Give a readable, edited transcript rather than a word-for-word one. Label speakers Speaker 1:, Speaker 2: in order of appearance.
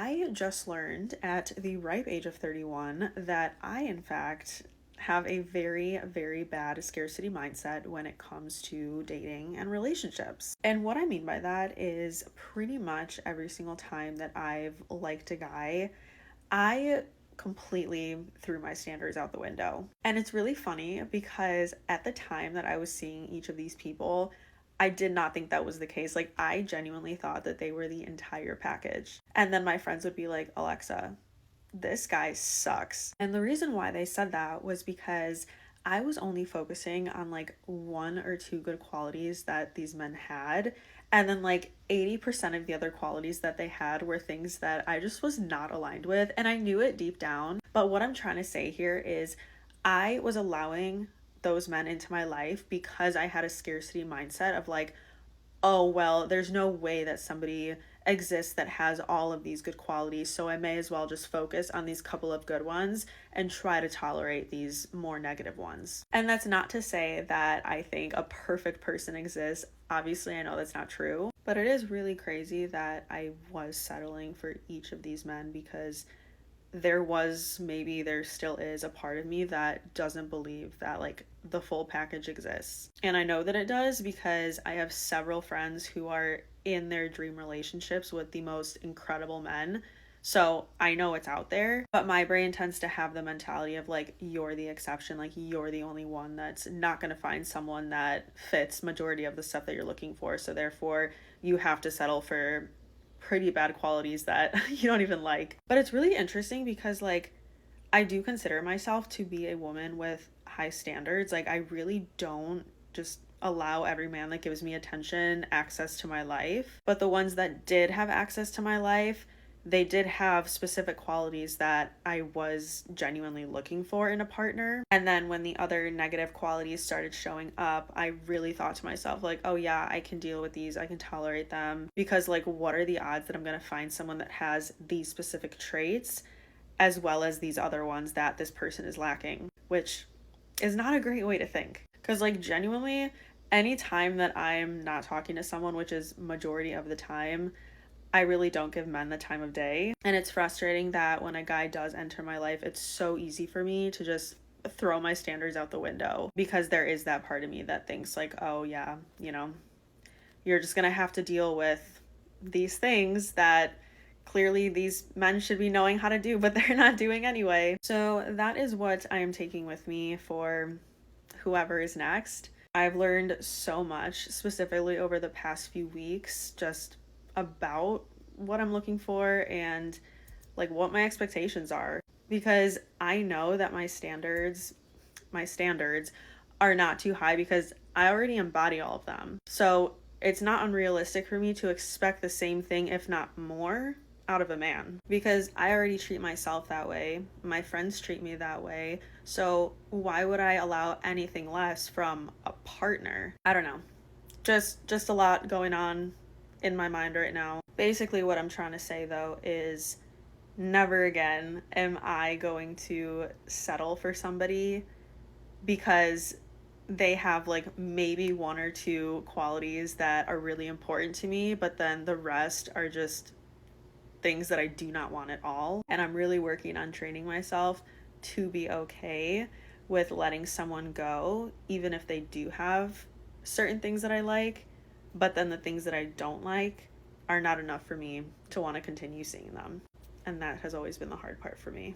Speaker 1: I just learned at the ripe age of 31 that I, in fact, have a very, very bad scarcity mindset when it comes to dating and relationships. And what I mean by that is pretty much every single time that I've liked a guy, I completely threw my standards out the window. And it's really funny because at the time that I was seeing each of these people, I did not think that was the case. Like, I genuinely thought that they were the entire package. And then my friends would be like, Alexa, this guy sucks. And the reason why they said that was because I was only focusing on like one or two good qualities that these men had. And then like 80% of the other qualities that they had were things that I just was not aligned with. And I knew it deep down. But what I'm trying to say here is I was allowing those men into my life because I had a scarcity mindset of like, oh, well, there's no way that somebody exists that has all of these good qualities, so I may as well just focus on these couple of good ones and try to tolerate these more negative ones. And that's not to say that I think a perfect person exists. Obviously, I know that's not true, but it is really crazy that I was settling for each of these men because there still is a part of me that doesn't believe that like the full package exists. And I know that it does because I have several friends who are in their dream relationships with the most incredible men. So I know it's out there, but my brain tends to have the mentality of like, you're the exception, like you're the only one that's not going to find someone that fits majority of the stuff that you're looking for. So therefore you have to settle for pretty bad qualities that you don't even like. But it's really interesting because like I do consider myself to be a woman with high standards. Like I really don't just allow every man that gives me attention access to my life. But the ones that did have access to my life, they did have specific qualities that I was genuinely looking for in a partner. And then when the other negative qualities started showing up, I really thought to myself, like, oh yeah, I can deal with these, I can tolerate them. Because like, what are the odds that I'm gonna find someone that has these specific traits as well as these other ones that this person is lacking? Which is not a great way to think. Because like genuinely, any time that I'm not talking to someone, which is majority of the time, I really don't give men the time of day. And it's frustrating that when a guy does enter my life, it's so easy for me to just throw my standards out the window because there is that part of me that thinks like, oh yeah, you're just gonna have to deal with these things that clearly these men should be knowing how to do, but they're not doing anyway. So that is what I am taking with me for whoever is next. I've learned so much, specifically over the past few weeks, just about what I'm looking for and like what my expectations are, because I know that my standards are not too high because I already embody all of them. So it's not unrealistic for me to expect the same thing, if not more, out of a man because I already treat myself that way. My friends treat me that way. So why would I allow anything less from a partner? I don't know. Just a lot going on in my mind right now. Basically, what I'm trying to say though is never again am I going to settle for somebody because they have like maybe one or two qualities that are really important to me, but then the rest are just things that I do not want at all. And I'm really working on training myself to be okay with letting someone go, even if they do have certain things that I like, but then the things that I don't like are not enough for me to want to continue seeing them. And that has always been the hard part for me.